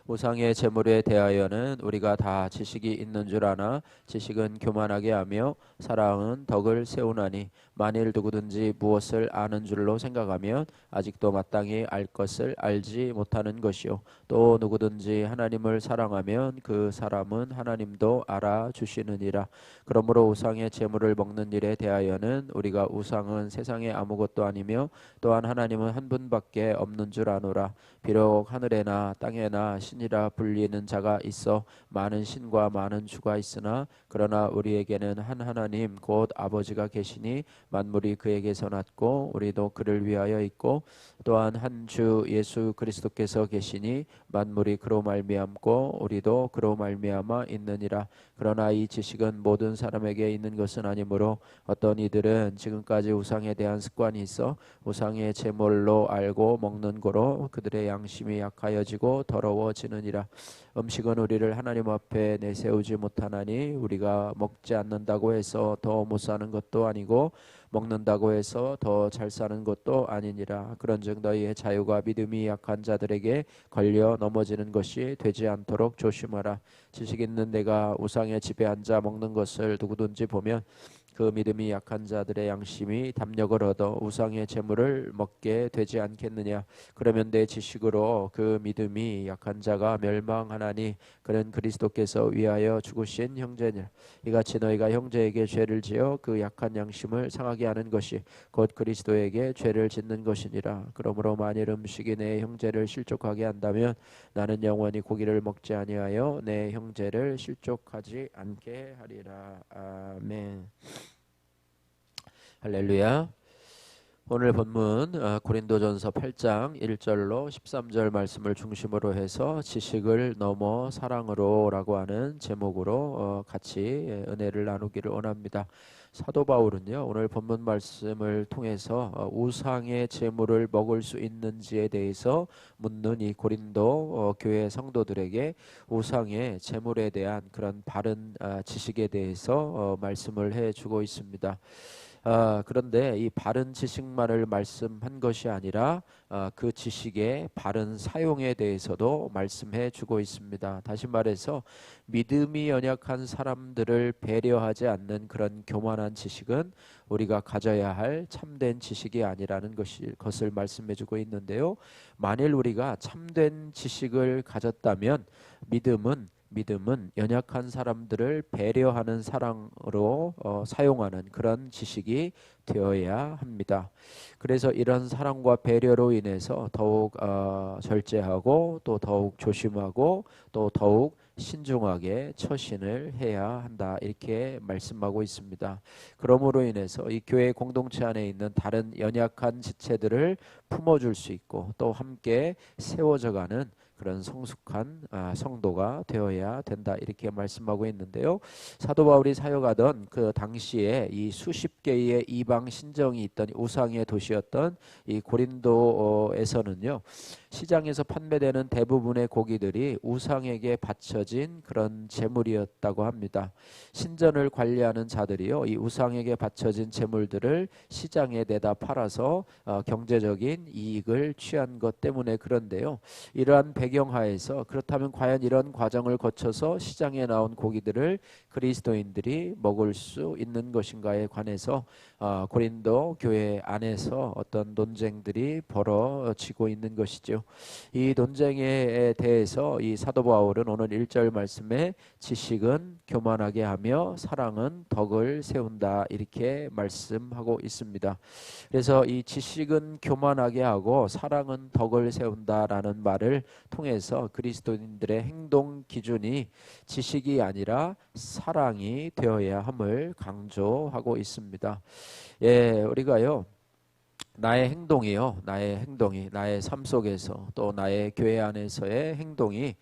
우상의 제물에 대하여는 우리가 다 지식이 있는 줄 아나 지식은 교만하게 하며 사랑은 덕을 세우나니 만일 누구든지 무엇을 아는 줄로 생각하면 아직도 마땅히 알 것을 알지 못하는 것이요 또 누구든지 하나님을 사랑하면 그 사람은 하나님도 알아주시느니라. 그러므로 우상의 제물을 먹는 일에 대하여는 우리가 우상은 세상에 아무것도 아니며 또한 하나님은 한 분밖에 없는 줄 아노라. 비록 하늘에나 땅에나 신이라 불리는 자가 있어 많은 신과 많은 주가 있으나 그러나 우리에게는 한 하나님 곧 아버지가 계시니 만물이 그에게서 났고 우리도 그를 위하여 있고 또한 한 주 예수 그리스도께서 계시니 만물이 그로 말미암고 우리도 그로 말미암아 있느니라. 그러나 이 지식은 모든 사람에게 있는 것은 아니므로 어떤 이들은 지금까지 우상에 대한 습관이 있어 우상의 제물로 알고 먹는 고로 그들의 양심이 약하여지고 더러워지느니라. 음식은 우리를 하나님 앞에 내세우지 못하나니 우리가 먹지 않는다고 해서 더 못 사는 것도 아니고 먹는다고 해서 더 잘 사는 것도 아니니라. 그런즉 너희의 자유가 믿음이 약한 자들에게 걸려 넘어지는 것이 되지 않도록 조심하라. 지식 있는 내가 우상의 집에 앉아 먹는 것을 누구든지 보면 그 믿음이 약한 자들의 양심이 담력을 얻어 우상의 제물을 먹게 되지 않겠느냐. 그러면 내 지식으로 그 믿음이 약한 자가 멸망하나니 그는 그리스도께서 위하여 죽으신 형제니라. 이같이 너희가 형제에게 죄를 지어 그 약한 양심을 상하게 하는 것이 곧 그리스도에게 죄를 짓는 것이니라. 그러므로 만일 음식이 내 형제를 실족하게 한다면 나는 영원히 고기를 먹지 아니하여 내 형제를 실족하지 않게 하리라. 아멘. 할렐루야. 오늘 본문 고린도전서 8장 1절로 13절 말씀을 중심으로 해서 지식을 넘어 사랑으로 라고 하는 제목으로 같이 은혜를 나누기를 원합니다. 사도 바울은요 오늘 본문 말씀을 통해서 우상의 제물을 먹을 수 있는지에 대해서 묻는 이 고린도 교회 성도들에게 우상의 제물에 대한 그런 바른 지식에 대해서 말씀을 해주고 있습니다. 그런데 이 바른 지식만을 말씀한 것이 아니라 그 지식의 바른 사용에 대해서도 말씀해 주고 있습니다. 다시 말해서 믿음이 연약한 사람들을 배려하지 않는 그런 교만한 지식은 우리가 가져야 할 참된 지식이 아니라는 것을 말씀해 주고 있는데요. 만일 우리가 참된 지식을 가졌다면 믿음은 연약한 사람들을 배려하는 사랑으로 사용하는 그런 지식이 되어야 합니다. 그래서 이런 사랑과 배려로 인해서 더욱 절제하고 또 더욱 조심하고 또 더욱 신중하게 처신을 해야 한다 이렇게 말씀하고 있습니다. 그러므로 인해서 이 교회 공동체 안에 있는 다른 연약한 지체들을 품어줄 수 있고 또 함께 세워져가는 그런 성숙한 성도가 되어야 된다 이렇게 말씀하고 있는데요. 사도 바울이 사역하던 그 당시에 이 수십 개의 이방 신정이 있던 우상의 도시였던 이 고린도에서는요. 시장에서 판매되는 대부분의 고기들이 우상에게 바쳐진 그런 제물이었다고 합니다. 신전을 관리하는 자들이요. 이 우상에게 바쳐진 제물들을 시장에 내다 팔아서 경제적인 이익을 취한 것 때문에 그런데요. 이러한 배경하에서 그렇다면 과연 이런 과정을 거쳐서 시장에 나온 고기들을 그리스도인들이 먹을 수 있는 것인가에 관해서 고린도 교회 안에서 어떤 논쟁들이 벌어지고 있는 것이죠. 이 논쟁에 대해서 이 사도 바울은 오늘 1절 말씀에 지식은 교만하게 하며 사랑은 덕을 세운다 이렇게 말씀하고 있습니다. 그래서 이 지식은 교만하게 하고 사랑은 덕을 세운다라는 말을 통해서 그리스도인들의 행동 기준이 지식이 아니라 사랑이 되어야 함을 강조하고 있습니다. 우리가요 나의 행동이 나의 삶 속에서 또 나의 교회 안에서의 행동이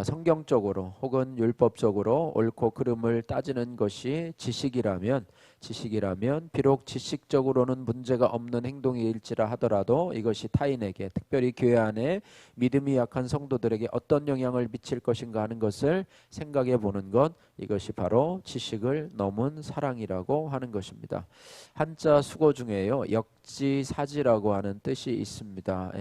성경적으로 혹은 율법적으로 옳고 그름을 따지는 것이 지식이라면 지식이라면 비록 지식적으로는 문제가 없는 행동일지라 하더라도 이것이 타인에게, 특별히 교회 안에 믿음이 약한 성도들에게 어떤 영향을 미칠 것인가 하는 것을 생각해 보는 것, 이것이 바로 지식을 넘은 사랑이라고 하는 것입니다. 한자 수거 중에요, 역지사지라고 하는 뜻이 있습니다.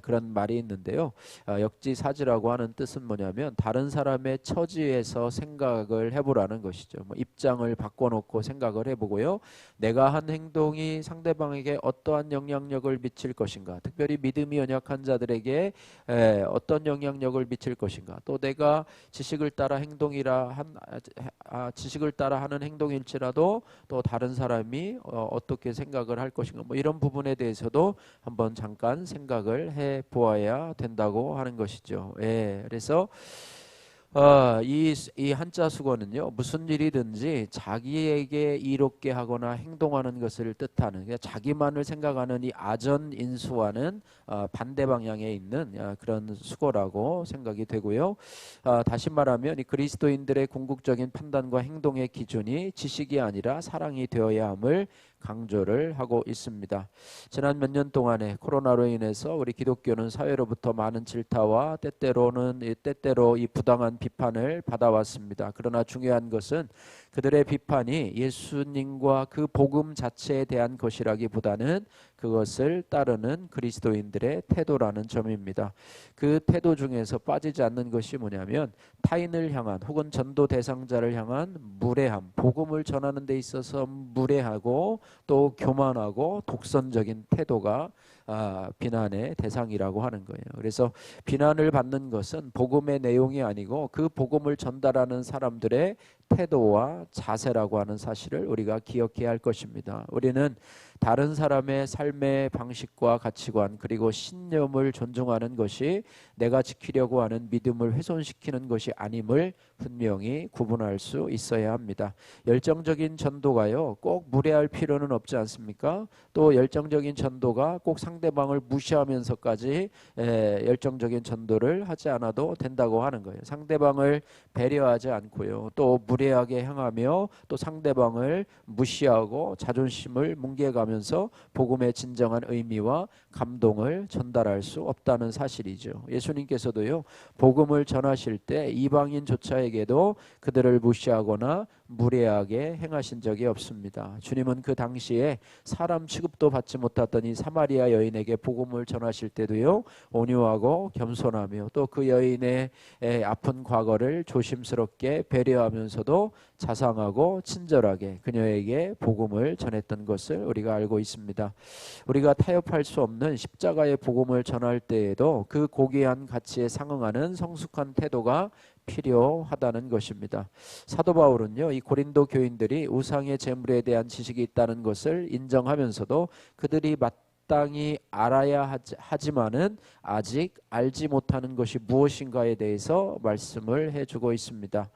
그런 말이 있는데요, 역지사지라고 하는 뜻은 뭐냐면 다른 사람의 처지에서 생각을 해보라는 것이죠. 입장을 바꿔놓고 생각을 해보고요, 내가 한 행동이 상대방에게 어떠한 영향력을 미칠 것인가, 특별히 믿음이 연약한 자들에게 어떤 영향력을 미칠 것인가, 또 내가 지식을 따라 지식을 따라 하는 행동일지라도 또 다른 사람이 어떻게 생각을 할 것인가, 이런 부분에 대해서도 한번 잠깐 생각을 해 보아야 된다고 하는 것이죠. 그래서 이 한자 수거는요, 무슨 일이든지 자기에게 이롭게 하거나 행동하는 것을 뜻하는, 그러니까 자기만을 생각하는 이 아전 인수와는 반대 방향에 있는 그런 수거라고 생각이 되고요. 다시 말하면 이 그리스도인들의 궁극적인 판단과 행동의 기준이 지식이 아니라 사랑이 되어야 함을 강조를 하고 있습니다. 지난 몇 년 동안에 코로나로 인해서 우리 기독교는 사회로부터 많은 질타와 때때로 이 부당한 비판을 받아왔습니다. 그러나 중요한 것은 그들의 비판이 예수님과 그 복음 자체에 대한 것이라기보다는 그것을 따르는 그리스도인들의 태도라는 점입니다. 그 태도 중에서 빠지지 않는 것이 뭐냐면 타인을 향한 혹은 전도 대상자를 향한 무례함, 복음을 전하는 데 있어서 무례하고 또 교만하고 독선적인 태도가 비난의 대상이라고 하는 거예요. 그래서 비난을 받는 것은 복음의 내용이 아니고 그 복음을 전달하는 사람들의 태도와 자세라고 하는 사실을 우리가 기억해야 할 것입니다. 우리는 다른 사람의 삶의 방식과 가치관 그리고 신념을 존중하는 것이 내가 지키려고 하는 믿음을 훼손시키는 것이 아님을 분명히 구분할 수 있어야 합니다. 열정적인 전도가요, 꼭 무례할 필요는 없지 않습니까? 또 열정적인 전도가 꼭 상대방을 무시하면서까지 열정적인 전도를 하지 않아도 된다고 하는 거예요. 상대방을 배려하지 않고요, 또 무례하게 행하며 또 상대방을 무시하고 자존심을 뭉개가면서 복음의 진정한 의미와 감동을 전달할 수 없다는 사실이죠. 예수님께서도요, 복음을 전하실 때 이방인조차에게도 그들을 무시하거나 무례하게 행하신 적이 없습니다. 주님은 그 당시에 사람 취급도 받지 못했던 이 사마리아 여인에게 복음을 전하실 때도요, 온유하고 겸손하며 또 그 여인의 아픈 과거를 조심스럽게 배려하면서도 자상하고 친절하게 그녀에게 복음을 전했던 것을 우리가 알고 있습니다. 우리가 타협할 수 없는 십자가의 복음을 전할 때에도 그 고귀한 가치에 상응하는 성숙한 태도가 필요하다는 것입니다. 사도 바울은요, 이 고린도 교인들이 우상의 제물에 대한 지식이 있다는 것을 인정하면서도 그들이 마땅히 알아야 하지만은 아직 알지 못하는 것이 무엇인가에 대해서 말씀을 해주고 있습니다.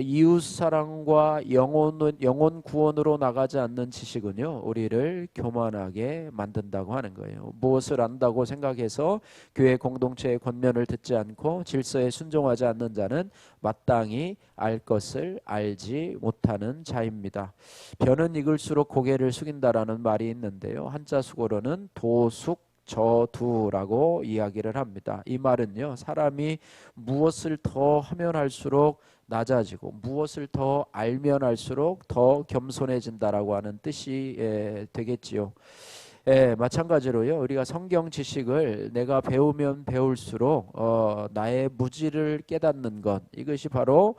이웃 사랑과 영혼 구원으로 나가지 않는 지식은요, 우리를 교만하게 만든다고 하는 거예요. 무엇을 안다고 생각해서 교회 공동체의 권면을 듣지 않고 질서에 순종하지 않는 자는 마땅히 알 것을 알지 못하는 자입니다. 벼는 익을수록 고개를 숙인다라는 말이 있는데요, 한자 수고로는 도숙 저두라고 이야기를 합니다. 이 말은요, 사람이 무엇을 더 하면 할수록 낮아지고 무엇을 더 알면 할수록 더 겸손해진다라고 하는 뜻이 되겠지요. 마찬가지로요, 우리가 성경 지식을 내가 배우면 배울수록 나의 무지를 깨닫는 것, 이것이 바로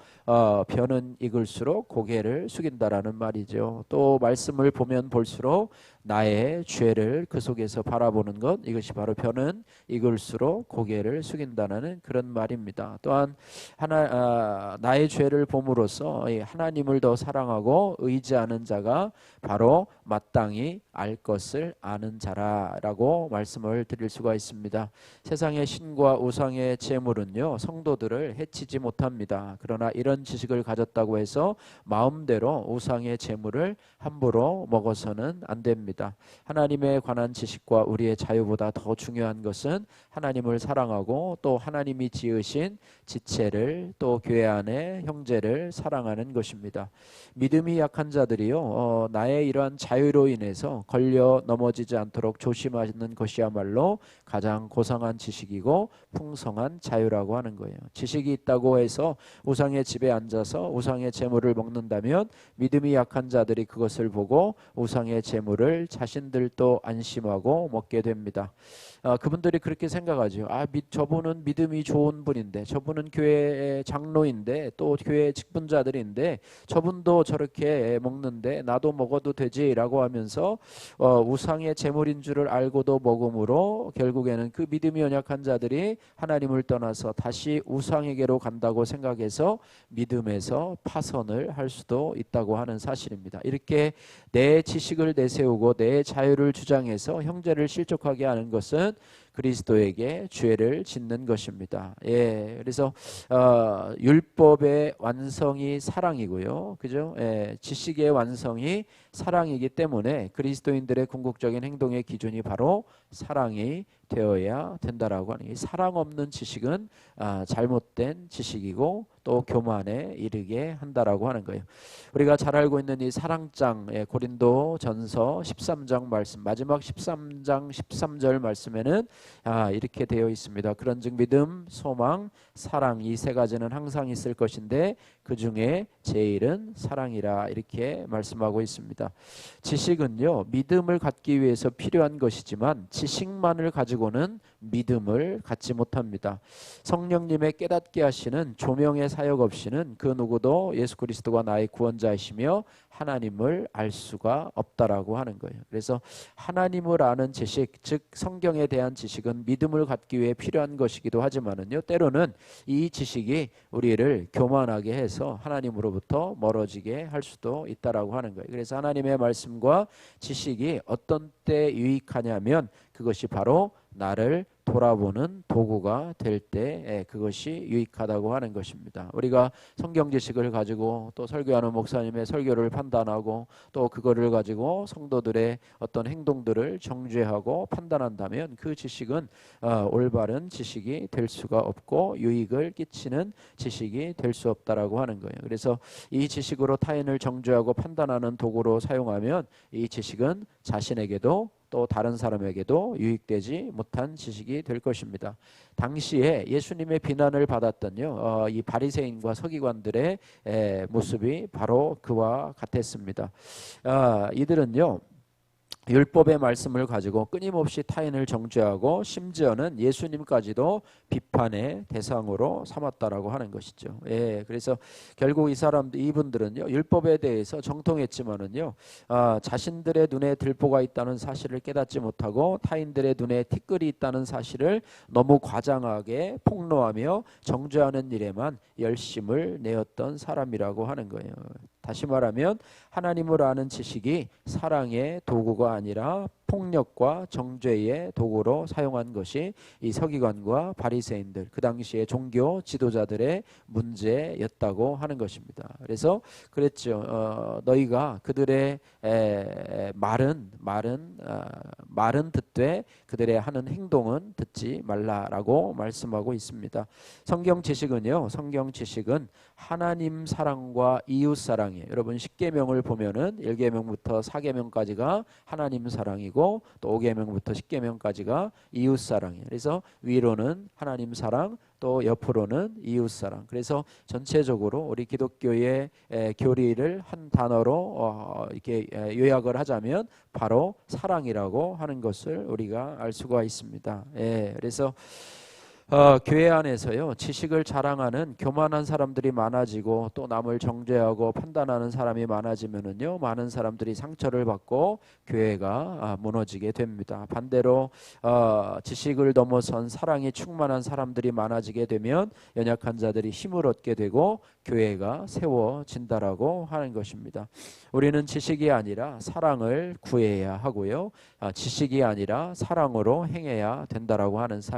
벼는 익을수록 고개를 숙인다라는 말이죠. 또 말씀을 보면 볼수록 나의 죄를 그 속에서 바라보는 것, 이것이 바로 벼는 익을수록 고개를 숙인다는 그런 말입니다. 또한 나의 죄를 봄으로써 하나님을 더 사랑하고 의지하는 자가 바로 마땅히 알 것을 아는 자라라고 말씀을 드릴 수가 있습니다. 세상의 신과 우상의 제물은요, 성도들을 해치지 못합니다. 그러나 이런 지식을 가졌다고 해서 마음대로 우상의 제물을 함부로 먹어서는 안 됩니다. 것입니다. 하나님에 관한 지식과 우리의 자유보다 더 중요한 것은 하나님을 사랑하고 또 하나님이 지으신 지체를 또 교회 안에 형제를 사랑하는 것입니다. 믿음이 약한 자들이요, 나의 이러한 자유로 인해서 걸려 넘어지지 않도록 조심하는 것이야말로 가장 고상한 지식이고 풍성한 자유라고 하는 거예요. 지식이 있다고 해서 우상의 집에 앉아서 우상의 재물을 먹는다면 믿음이 약한 자들이 그것을 보고 우상의 재물을 자신들도 안심하고 먹게 됩니다. 그분들이 그렇게 생각하죠. 저분은 믿음이 좋은 분인데, 저분은 교회의 장로인데, 또 교회의 직분자들인데 저분도 저렇게 먹는데 나도 먹어도 되지라고 하면서 우상의 제물인 줄을 알고도 먹음으로 결국에는 그 믿음이 연약한 자들이 하나님을 떠나서 다시 우상에게로 간다고 생각해서 믿음에서 파선을 할 수도 있다고 하는 사실입니다. 이렇게 내 지식을 내세우고 내 자유를 주장해서 형제를 실족하게 하는 것은 그리스도에게 죄를 짓는 것입니다. 그래서 율법의 완성이 사랑이고요, 그죠? 지식의 완성이 사랑이기 때문에 그리스도인들의 궁극적인 행동의 기준이 바로 사랑이 되어야 된다라고 하는, 사랑 없는 지식은 잘못된 지식이고 또 교만에 이르게 한다라고 하는 거예요. 우리가 잘 알고 있는 이 사랑장, 고린도전서 13장 말씀, 마지막 13장 13절 말씀에는 이렇게 되어 있습니다. 그런즉 믿음, 소망, 사랑, 이 세 가지는 항상 있을 것인데 그 중에 제일은 사랑이라, 이렇게 말씀하고 있습니다. 지식은요, 믿음을 갖기 위해서 필요한 것이지만 지식만을 가지고는 믿음을 갖지 못합니다. 성령님의 깨닫게 하시는 조명의 사역 없이는 그 누구도 예수 그리스도가 나의 구원자이시며 하나님을 알 수가 없다라고 하는 거예요. 그래서 하나님을 아는 지식, 즉 성경에 대한 지식은 믿음을 갖기 위해 필요한 것이기도 하지만은요, 때로는 이 지식이 우리를 교만하게 해서 하나님으로부터 멀어지게 할 수도 있다라고 하는 거예요. 그래서 하나님의 말씀과 지식이 어떤 때 유익하냐면 그것이 바로 나를 돌아보는 도구가 될 때 그것이 유익하다고 하는 것입니다. 우리가 성경 지식을 가지고 또 설교하는 목사님의 설교를 판단하고 또 그거를 가지고 성도들의 어떤 행동들을 정죄하고 판단한다면 그 지식은 올바른 지식이 될 수가 없고 유익을 끼치는 지식이 될 수 없다라고 하는 거예요. 그래서 이 지식으로 타인을 정죄하고 판단하는 도구로 사용하면 이 지식은 자신에게도 또 다른 사람에게도 유익되지 못한 지식이 될 것입니다. 당시에 예수님의 비난을 받았던요, 이 바리새인과 서기관들의 모습이 바로 그와 같았습니다. 이들은요, 율법의 말씀을 가지고 끊임없이 타인을 정죄하고 심지어는 예수님까지도 비판의 대상으로 삼았다라고 하는 것이죠. 그래서 결국 이분들은요, 율법에 대해서 정통했지만은요, 자신들의 눈에 들보가 있다는 사실을 깨닫지 못하고 타인들의 눈에 티끌이 있다는 사실을 너무 과장하게 폭로하며 정죄하는 일에만 열심을 내었던 사람이라고 하는 거예요. 다시 말하면 하나님을 아는 지식이 사랑의 도구가 아니라 폭력과 정죄의 도구로 사용한 것이 이 서기관과 바리새인들, 그 당시의 종교 지도자들의 문제였다고 하는 것입니다. 그래서 그랬죠. 너희가 그들의 말은 듣되 그들의 하는 행동은 듣지 말라라고 말씀하고 있습니다. 성경 지식은 하나님 사랑과 이웃 사랑이에요. 여러분 십계명을 보면은 1계명부터 4계명까지가 하나님 사랑이고 또 5계명부터 10계명까지가 이웃 사랑이에요. 그래서 위로는 하나님 사랑, 또 옆으로는 이웃 사랑. 그래서 전체적으로 우리 기독교의 교리를 한 단어로 이렇게 요약을 하자면 바로 사랑이라고 하는 것을 우리가 알 수가 있습니다. 그래서 교회 안에서요, 지식을 자랑하는 교만한 사람들이 많아지고 또 남을 정죄하고 판단하는 사람이 많아지면은요, 많은 사람들이 상처를 받고 교회가 무너지게 됩니다. 반대로 지식을 넘어선 사랑이 충만한 사람들이 많아지게 되면 연약한 자들이 힘을 얻게 되고 교회가 세워진다라고 하는 것입니다. 우리는 지식이 아니라 사랑을 구해야 하고요, 지식이 아니라 사랑으로 행해야 된다라고 하는 사실.